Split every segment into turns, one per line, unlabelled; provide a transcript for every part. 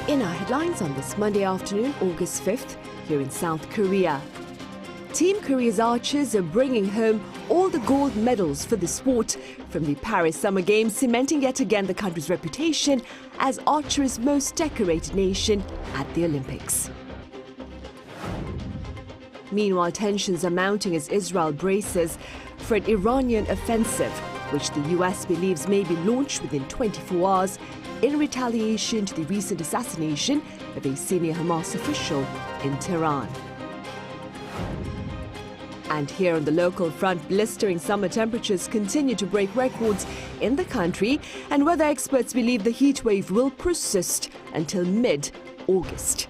In our headlines on this Monday afternoon, August 5th, here in South Korea. Team Korea's archers are bringing home all the gold medals for the sport from the Paris Summer Games, cementing yet again the country's reputation as archery's most decorated nation at the Olympics. Meanwhile, tensions are mounting as Israel braces for an Iranian offensive, which the US believes may be launched within 24 hours in retaliation to the recent assassination of a senior Hamas official in Tehran. And here on the local front, blistering summer temperatures continue to break records in the country, and weather experts believe the heatwave will persist until mid-August.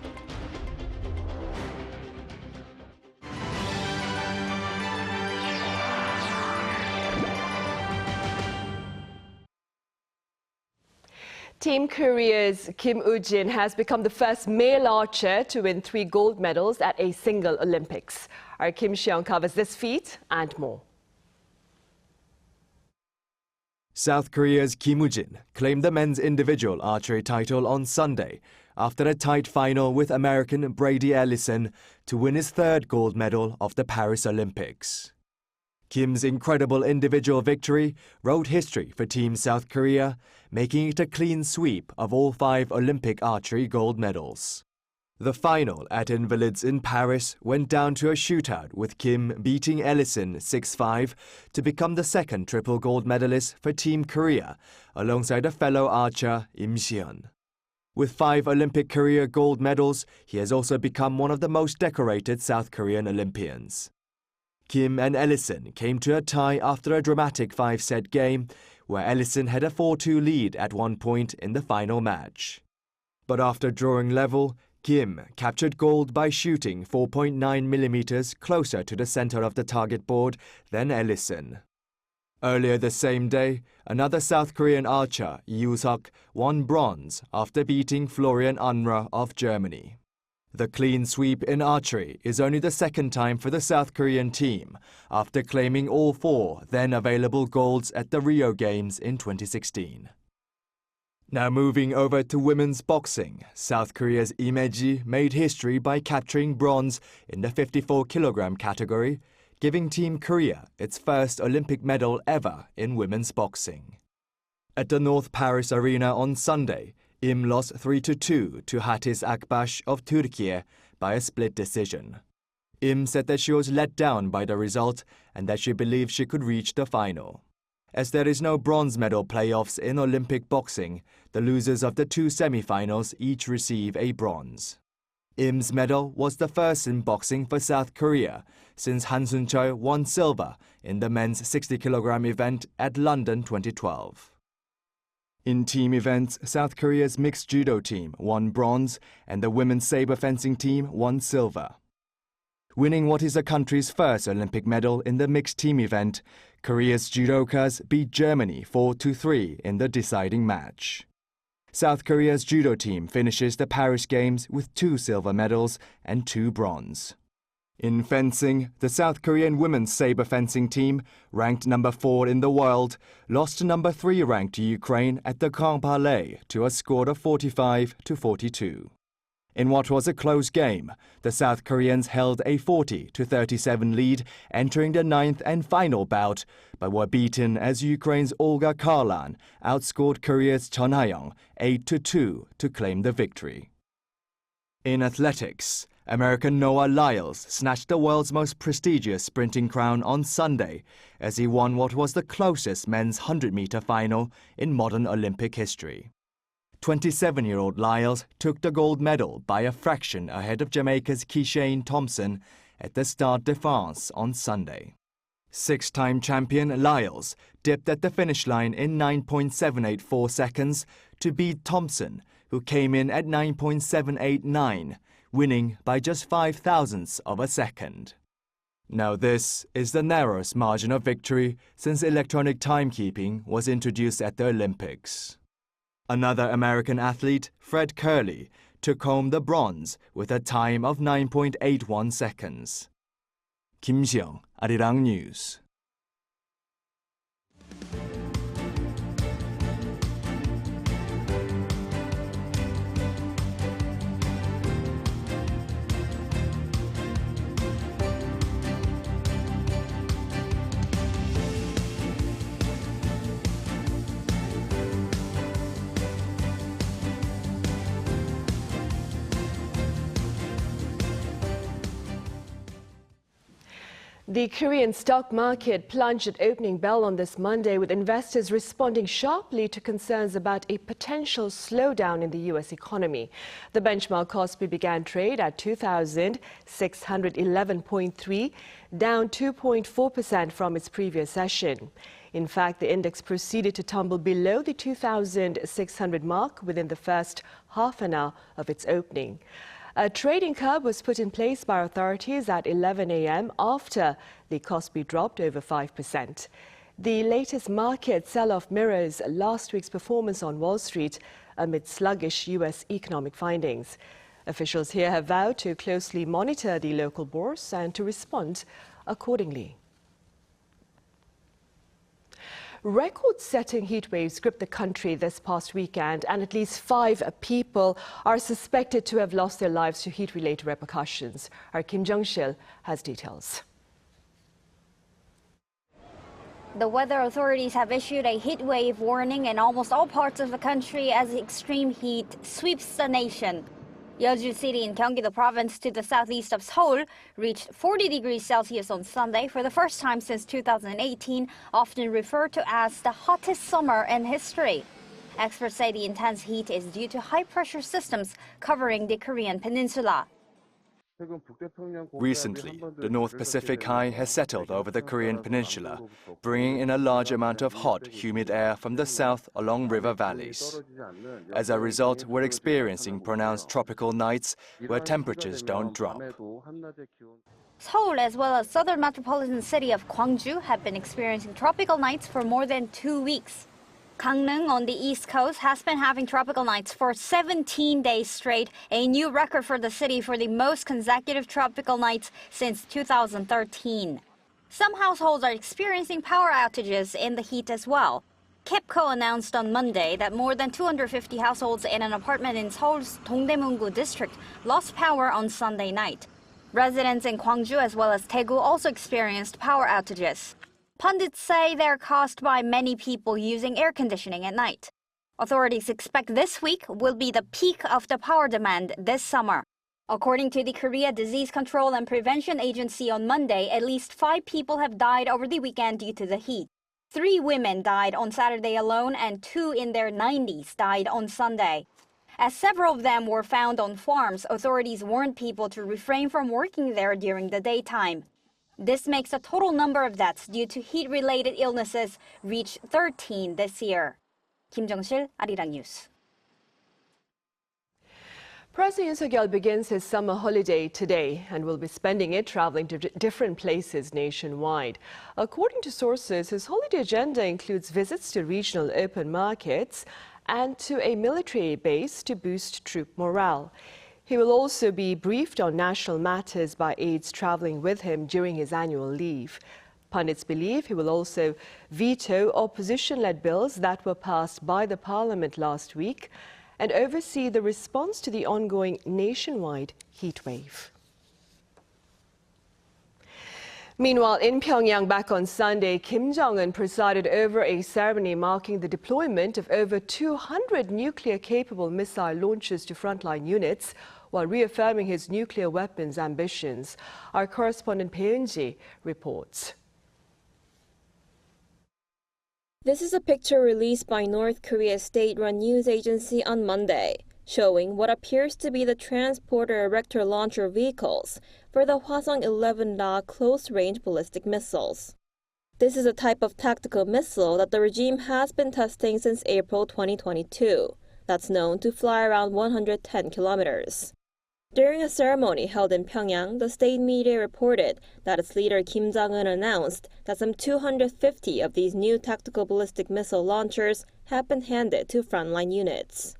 Team Korea's Kim Woo-jin has become the first male archer to win 3 gold medals at a single Olympics. Our Kim Seong covers this feat and more.
South Korea's Kim Woo-jin claimed the men's individual archery title on Sunday after a tight final with American Brady Ellison to win his 3rd gold medal of the Paris Olympics. Kim's incredible individual victory wrote history for Team South Korea, making it a clean sweep of all 5 Olympic archery gold medals. The final at Invalides in Paris went down to a shootout, with Kim beating Ellison 6-5 to become the 2nd triple gold medalist for Team Korea, alongside a fellow archer Im Seon. With 5 Olympic career gold medals, he has also become one of the most decorated South Korean Olympians. Kim and Ellison came to a tie after a dramatic 5-set game, where Ellison had a 4-2 lead at one point in the final match. But after drawing level, Kim captured gold by shooting 4.9 millimeters closer to the center of the target board than Ellison. Earlier the same day, another South Korean archer, Yoo won bronze after beating Florian Unruh of Germany. The clean sweep in archery is only the 2nd time for the South Korean team, after claiming all 4 then available golds at the Rio Games in 2016. Now moving over to women's boxing, South Korea's Im Ji made history by capturing bronze in the 54-kilogram category, giving Team Korea its first Olympic medal ever in women's boxing. At the North Paris Arena on Sunday, Im lost 3-2 to Hatis Akbaş of Turkey by a split decision. Im said that she was let down by the result and that she believed she could reach the final. As there is no bronze medal playoffs in Olympic boxing, the losers of the 2 semi-finals each receive a bronze. Im's medal was the first in boxing for South Korea since Han Sun-chul won silver in the men's 60-kilogram event at London 2012. In team events, South Korea's mixed judo team won bronze and the women's saber fencing team won silver. Winning what is the country's first Olympic medal in the mixed team event, Korea's judokas beat Germany 4-3 in the deciding match. South Korea's judo team finishes the Paris Games with 2 silver medals and 2 bronze. In fencing, the South Korean women's saber fencing team, ranked number 4 in the world, lost to number 3 ranked Ukraine at the Grand Palais to a score of 45-42. In what was a close game, the South Koreans held a 40-37 lead entering the 9th and final bout, but were beaten as Ukraine's Olga Karlan outscored Korea's Chun Ha-young 8-2 to claim the victory. In athletics, American Noah Lyles snatched the world's most prestigious sprinting crown on Sunday as he won what was the closest men's 100-meter final in modern Olympic history. 27-year-old Lyles took the gold medal by a fraction ahead of Jamaica's Keishane Thompson at the Stade de France on Sunday. 6-time champion Lyles dipped at the finish line in 9.784 seconds to beat Thompson, who came in at 9.789, winning by just 0.05 of a second. Now this is the narrowest margin of victory since electronic timekeeping was introduced at the Olympics. Another American athlete, Fred Kerley, took home the bronze with a time of 9.81 seconds. Kim Seong, Arirang News.
The Korean stock market plunged at opening bell on this Monday, with investors responding sharply to concerns about a potential slowdown in the U.S. economy. The benchmark KOSPI began trade at 2,611.3, down 2.4% from its previous session. In fact, the index proceeded to tumble below the 2,600 mark within the first half an hour of its opening. A trading curb was put in place by authorities at 11 a.m. after the KOSPI dropped over 5%. The latest market sell-off mirrors last week's performance on Wall Street amid sluggish U.S. economic findings. Officials here have vowed to closely monitor the local bourse and to respond accordingly. Record-setting heat waves gripped the country this past weekend, and at least 5 people are suspected to have lost their lives to heat-related repercussions. Our Kim Jung-sil has details.
The weather authorities have issued a heat wave warning in almost all parts of the country as extreme heat sweeps the nation. Yeoju City in Gyeonggi-do province to the southeast of Seoul reached 40 degrees Celsius on Sunday for the first time since 2018, often referred to as the hottest summer in history. Experts say the intense heat is due to high-pressure systems covering the Korean peninsula.
Recently, the North Pacific high has settled over the Korean peninsula, bringing in a large amount of hot, humid air from the south along river valleys. As a result, we're experiencing pronounced tropical nights where temperatures don't drop.
Seoul, as well as southern metropolitan city of Gwangju, have been experiencing tropical nights for more than 2 weeks. Gangneung on the east coast has been having tropical nights for 17 days straight, a new record for the city for the most consecutive tropical nights since 2013. Some households are experiencing power outages in the heat as well. KEPCO announced on Monday that more than 250 households in an apartment in Seoul's Dongdaemun-gu district lost power on Sunday night. Residents in Gwangju as well as Daegu also experienced power outages. Pundits say they're caused by many people using air conditioning at night. Authorities expect this week will be the peak of the power demand this summer. According to the Korea Disease Control and Prevention Agency on Monday, at least 5 people have died over the weekend due to the heat. 3 women died on Saturday alone and 2 in their 90s died on Sunday. As several of them were found on farms, authorities warned people to refrain from working there during the daytime. This makes the total number of deaths due to heat-related illnesses reach 13 this year. Kim Jung-sil, Arirang News.
President Yoon Suk-yeol begins his summer holiday today and will be spending it traveling to different places nationwide. According to sources, his holiday agenda includes visits to regional open markets and to a military base to boost troop morale. He will also be briefed on national matters by aides traveling with him during his annual leave. Pundits believe he will also veto opposition-led bills that were passed by the parliament last week and oversee the response to the ongoing nationwide heat wave. Meanwhile, in Pyongyang back on Sunday, Kim Jong-un presided over a ceremony marking the deployment of over 200 nuclear-capable missile launchers to frontline units, while reaffirming his nuclear weapons ambitions. Our correspondent Peunji reports.
This is a picture released by North Korea's state-run news agency on Monday, showing what appears to be the transporter erector launcher vehicles for the Hwasong-11 close-range ballistic missiles. This is a type of tactical missile that the regime has been testing since April 2022, that's known to fly around 110 kilometers. During a ceremony held in Pyongyang, the state media reported that its leader Kim Jong-un announced that some 250 of these new tactical ballistic missile launchers have been handed to frontline units.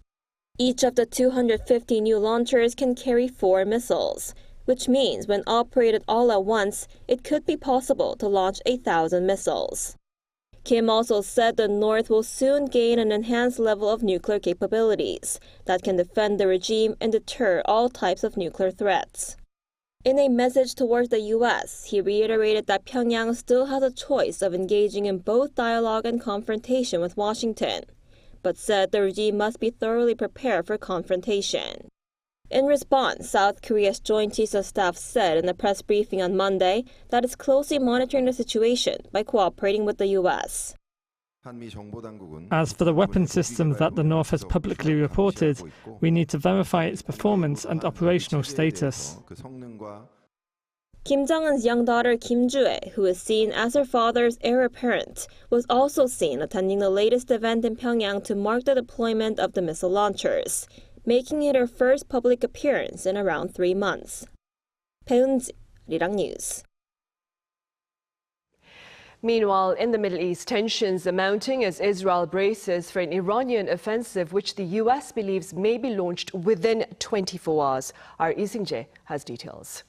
Each of the 250 new launchers can carry 4 missiles, which means when operated all at once, it could be possible to launch 1,000 missiles. Kim also said the North will soon gain an enhanced level of nuclear capabilities that can defend the regime and deter all types of nuclear threats. In a message towards the U.S., he reiterated that Pyongyang still has a choice of engaging in both dialogue and confrontation with Washington, but said the regime must be thoroughly prepared for confrontation. In response, South Korea's Joint Chiefs of Staff said in a press briefing on Monday that it's closely monitoring the situation by cooperating with the U.S.
As for the weapon system that the North has publicly reported, we need to verify its performance and operational status.
Kim Jong-un's young daughter Kim Ju-ae, who is seen as her father's heir apparent, was also seen attending the latest event in Pyongyang to mark the deployment of the missile launchers, making it her first public appearance in around 3 months. Arirang News.
Meanwhile, in the Middle East, tensions are mounting as Israel braces for an Iranian offensive which the U.S. believes may be launched within 24 hours. Our Isingje has details.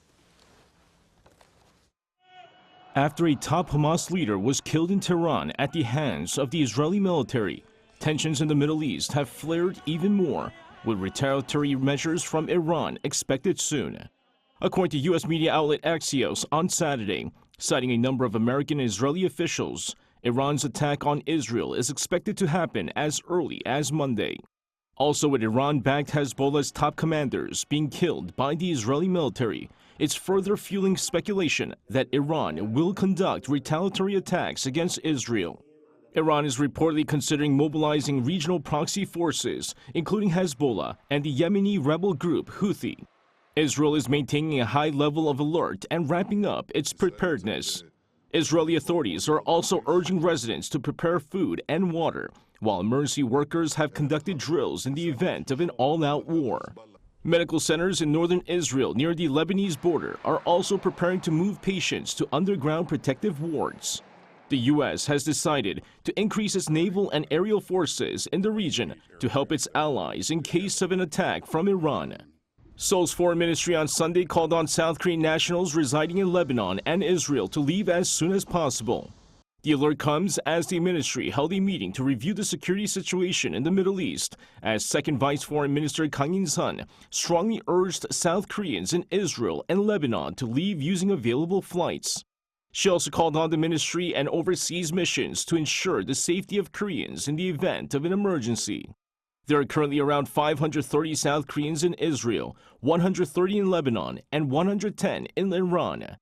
After a top Hamas leader was killed in Tehran at the hands of the Israeli military, tensions in the Middle East have flared even more, with retaliatory measures from Iran expected soon. According to U.S. media outlet Axios on Saturday, citing a number of American and Israeli officials, Iran's attack on Israel is expected to happen as early as Monday. Also, with Iran-backed Hezbollah's top commanders being killed by the Israeli military, it's further fueling speculation that Iran will conduct retaliatory attacks against Israel. Iran is reportedly considering mobilizing regional proxy forces, including Hezbollah and the Yemeni rebel group Houthi. Israel is maintaining a high level of alert and ramping up its preparedness. Israeli authorities are also urging residents to prepare food and water, while emergency workers have conducted drills in the event of an all-out war. Medical centers in northern Israel near the Lebanese border are also preparing to move patients to underground protective wards. The U.S. has decided to increase its naval and aerial forces in the region to help its allies in case of an attack from Iran. Seoul's foreign ministry on Sunday called on South Korean nationals residing in Lebanon and Israel to leave as soon as possible. The alert comes as the ministry held a meeting to review the security situation in the Middle East, as Second Vice Foreign Minister Kang In-sun strongly urged South Koreans in Israel and Lebanon to leave using available flights. She also called on the ministry and overseas missions to ensure the safety of Koreans in the event of an emergency. There are currently around 530 South Koreans in Israel, 130 in Lebanon, and 110 in Iran.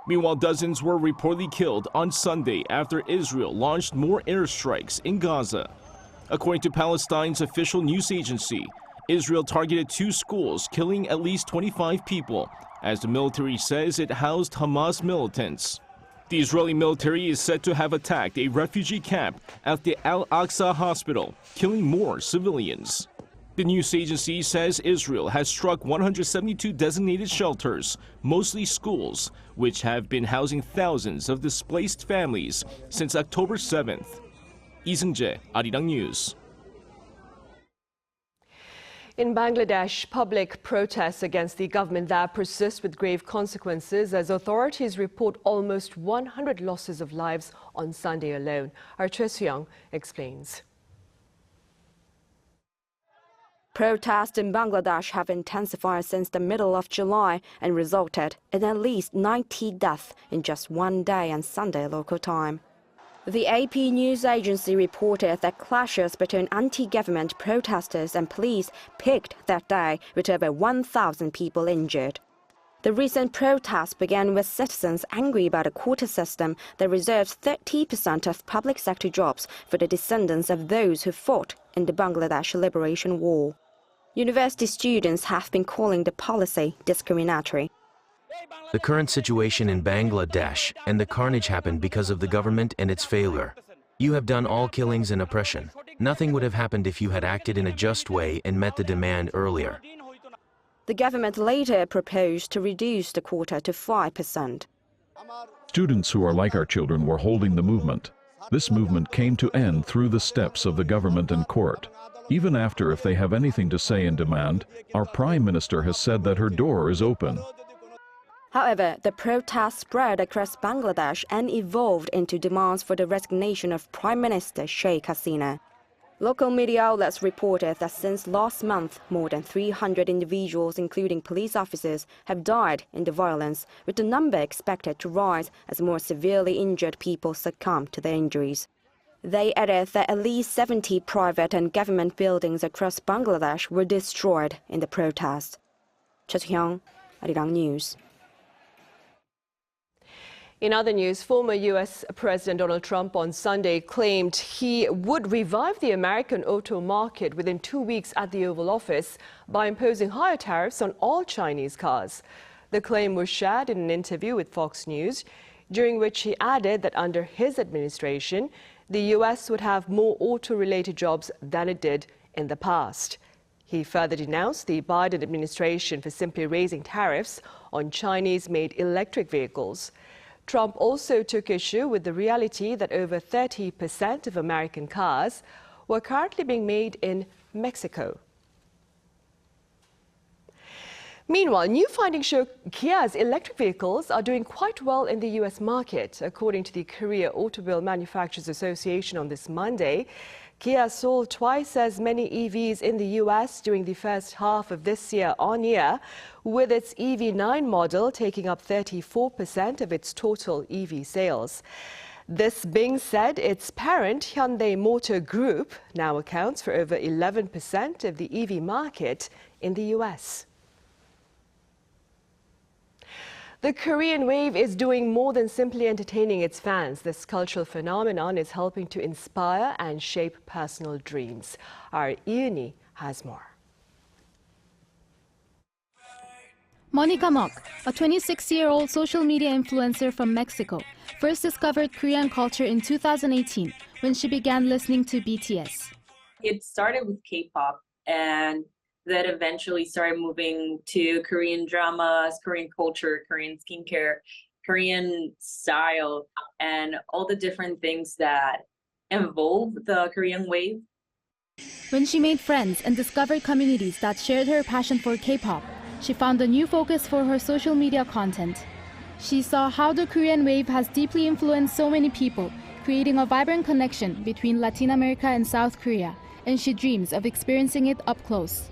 Meanwhile, dozens were reportedly killed on Sunday after Israel launched more airstrikes in Gaza. According to Palestine's official news agency, Israel targeted 2 schools, killing at least 25 people, as the military says it housed Hamas militants. The Israeli military is said to have attacked a refugee camp at the Al-Aqsa hospital, killing more civilians. The news agency says Israel has struck 172 designated shelters, mostly schools, which have been housing thousands of displaced families since October 7th. Lee Seung-jae, Arirang News.
In Bangladesh, public protests against the government that persist with grave consequences as authorities report almost 100 losses of lives on Sunday alone. Our Choi Soo-young explains.
Protests in Bangladesh have intensified since the middle of July and resulted in at least 90 deaths in just one day on Sunday local time. The AP news agency reported that clashes between anti-government protesters and police peaked that day with over 1,000 people injured. The recent protests began with citizens angry about a quota system that reserves 30% of public sector jobs for the descendants of those who fought in the Bangladesh Liberation War. University students have been calling the policy discriminatory.
The current situation in Bangladesh and the carnage happened because of the government and its failure. You have done all killings and oppression. Nothing would have happened if you had acted in a just way and met the demand earlier.
The government later proposed to reduce the quota to 5%.
Students who are like our children were holding the movement. This movement came to end through the steps of the government and court. Even after, if they have anything to say and demand, our Prime Minister has said that her door is open.
However, the protests spread across Bangladesh and evolved into demands for the resignation of Prime Minister Sheikh Hasina. Local media outlets reported that since last month, more than 300 individuals, including police officers, have died in the violence, with the number expected to rise as more severely injured people succumb to their injuries. They added that at least 70 private and government buildings across Bangladesh were destroyed in the protests. Cha Hyung, Arirang News.
In other news, former U.S. President Donald Trump on Sunday claimed he would revive the American auto market within 2 weeks at the Oval Office by imposing higher tariffs on all Chinese cars. The claim was shared in an interview with Fox News, during which he added that under his administration, the U.S. would have more auto-related jobs than it did in the past. He further denounced the Biden administration for simply raising tariffs on Chinese-made electric vehicles. Trump also took issue with the reality that over 30% of American cars were currently being made in Mexico. Meanwhile, new findings show Kia's electric vehicles are doing quite well in the U.S. market. According to the Korea Automobile Manufacturers Association on this Monday, Kia sold twice as many EVs in the U.S. during the first half of this year on year, with its EV9 model taking up 34% of its total EV sales. This being said, its parent, Hyundai Motor Group, now accounts for over 11% of the EV market in the U.S. The Korean wave is doing more than simply entertaining its fans. This cultural phenomenon is helping to inspire and shape personal dreams. Our Yoon has more.
Monica Mok, a 26-year-old social media influencer from Mexico, first discovered Korean culture in 2018 when she began listening to BTS.
It started with K-pop and that eventually started moving to Korean dramas, Korean culture, Korean skincare, Korean style, and all the different things that involve the Korean wave.
When she made friends and discovered communities that shared her passion for K-pop, she found a new focus for her social media content. She saw how the Korean wave has deeply influenced so many people, creating a vibrant connection between Latin America and South Korea, and she dreams of experiencing it up close.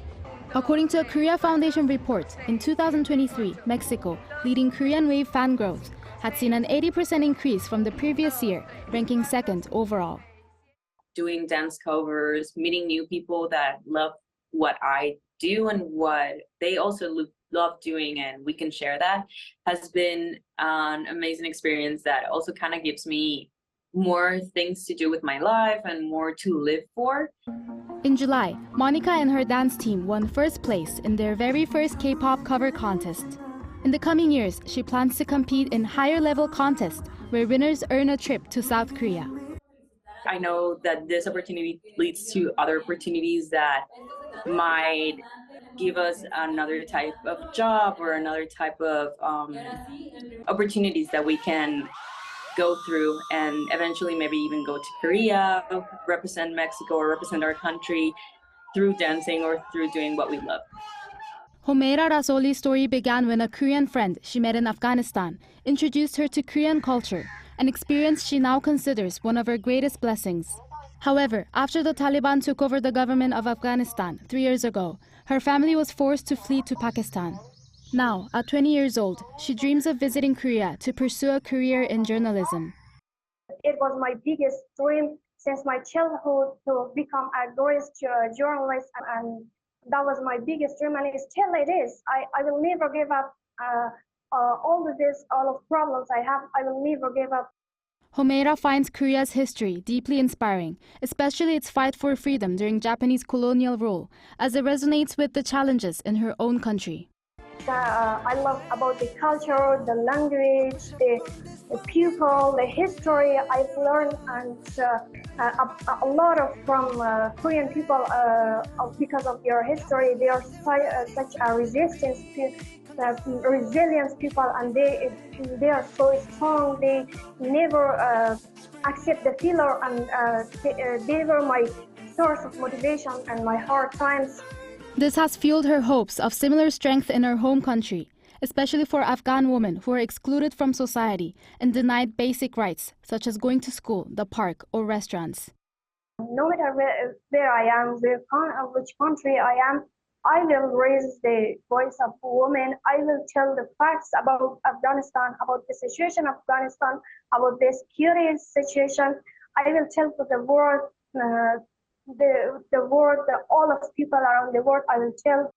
According to a Korea Foundation report, in 2023, Mexico, leading Korean wave fan growth, had seen an 80% increase from the previous year, ranking second overall.
Doing dance covers, meeting new people that love what I do and what they also love doing, and we can share that, has been an amazing experience that also kind of gives me more things to do with my life and more to live for.
In July, Monica and her dance team won first place in their very first K-pop cover contest. In the coming years, she plans to compete in higher-level contests where winners earn a trip to South Korea.
I know that this opportunity leads to other opportunities that might give us another type of job or another type of opportunities that we can go through and eventually maybe even go to Korea, represent Mexico or represent our country through dancing or through doing what we love.
Homeira Rasoli's story began when a Korean friend she met in Afghanistan introduced her to Korean culture, an experience she now considers one of her greatest blessings. However, after the Taliban took over the government of Afghanistan 3 years ago, her family was forced to flee to Pakistan. Now, at 20 years old, she dreams of visiting Korea to pursue a career in journalism.
It was my biggest dream since my childhood to become a glorious journalist, and that was my biggest dream, and still it is. I will never give up. All of problems I have, I will never give up.
Homeira finds Korea's history deeply inspiring, especially its fight for freedom during Japanese colonial rule, as it resonates with the challenges in her own country.
I love about the culture, the language, the people, the history. I've learned and a lot from Korean people because of their history. They are such a resilient people, and they are so strong. They never accept the failure, and they were my source of motivation and my hard times.
This has fueled her hopes of similar strength in her home country, especially for Afghan women who are excluded from society and denied basic rights, such as going to school, the park, or restaurants.
No matter where I am, which country I am, I will raise the voice of women. I will tell the facts about Afghanistan, about the situation of Afghanistan, about the security situation. I will tell to the world, all of people around the world, I will tell.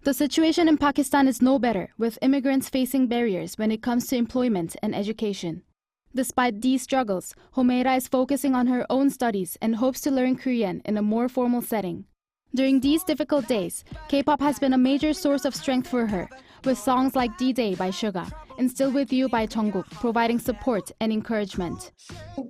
The situation in Pakistan is no better, with immigrants facing barriers when it comes to employment and education. Despite these struggles, Humaira is focusing on her own studies and hopes to learn Korean in a more formal setting. During these difficult days, K-pop has been a major source of strength for her, with songs like D-Day by Suga and Still With You by Jungkook providing support and encouragement.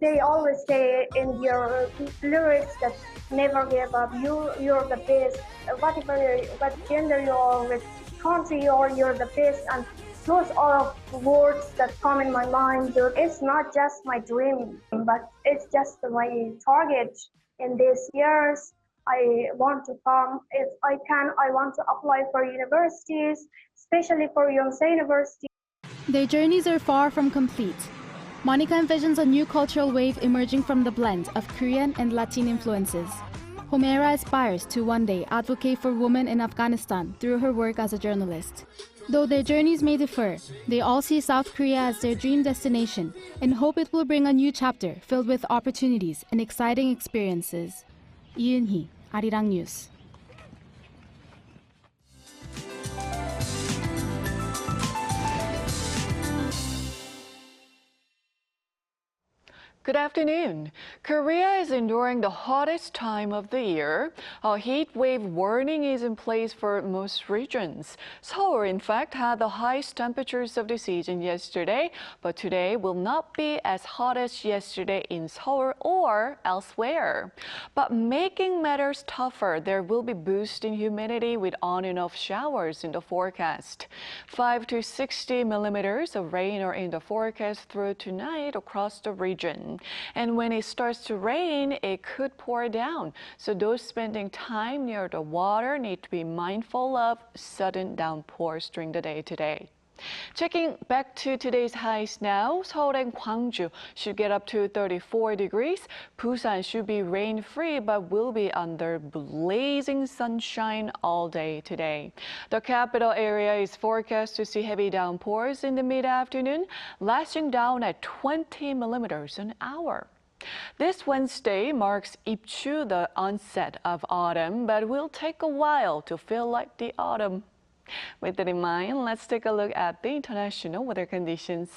They always say in your lyrics that never give up, you're the best, what gender you are, with country you are, you're the best, and those are words that come in my mind. It's not just my dream, but it's just my target in these years. I want to come, if I can, I want to apply for universities, especially for Yonsei University.
Their journeys are far from complete. Monica envisions a new cultural wave emerging from the blend of Korean and Latin influences. Humaira aspires to one day advocate for women in Afghanistan through her work as a journalist. Though their journeys may differ, they all see South Korea as their dream destination and hope it will bring a new chapter filled with opportunities and exciting experiences. Yoon, Arirang News.
Good afternoon. Korea is enduring the hottest time of the year. A heat wave warning is in place for most regions. Seoul, in fact, had the highest temperatures of the season yesterday, but today will not be as hot as yesterday in Seoul or elsewhere. But making matters tougher, there will be boost in humidity with on and off showers in the forecast. 5 to 60 millimeters of rain are in the forecast through tonight across the region. And when it starts to rain, it could pour down. So those spending time near the water need to be mindful of sudden downpours during the day today. Checking back to today's highs now, Seoul and Gwangju should get up to 34 degrees. Busan should be rain-free but will be under blazing sunshine all day today. The capital area is forecast to see heavy downpours in the mid-afternoon, lashing down at 20 millimeters an hour. This Wednesday marks Ipchu, the onset of autumn, but will take a while to feel like the autumn. With that in mind, let's take a look at the international weather conditions.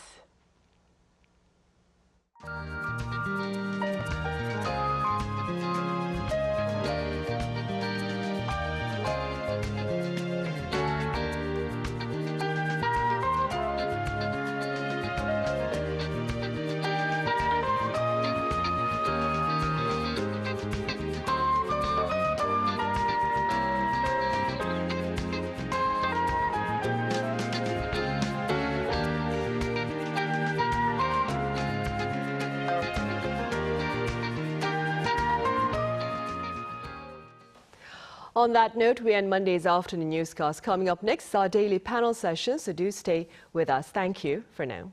On that note, we end Monday's afternoon newscast. Coming up next, our daily panel session, so do stay with us. Thank you for now.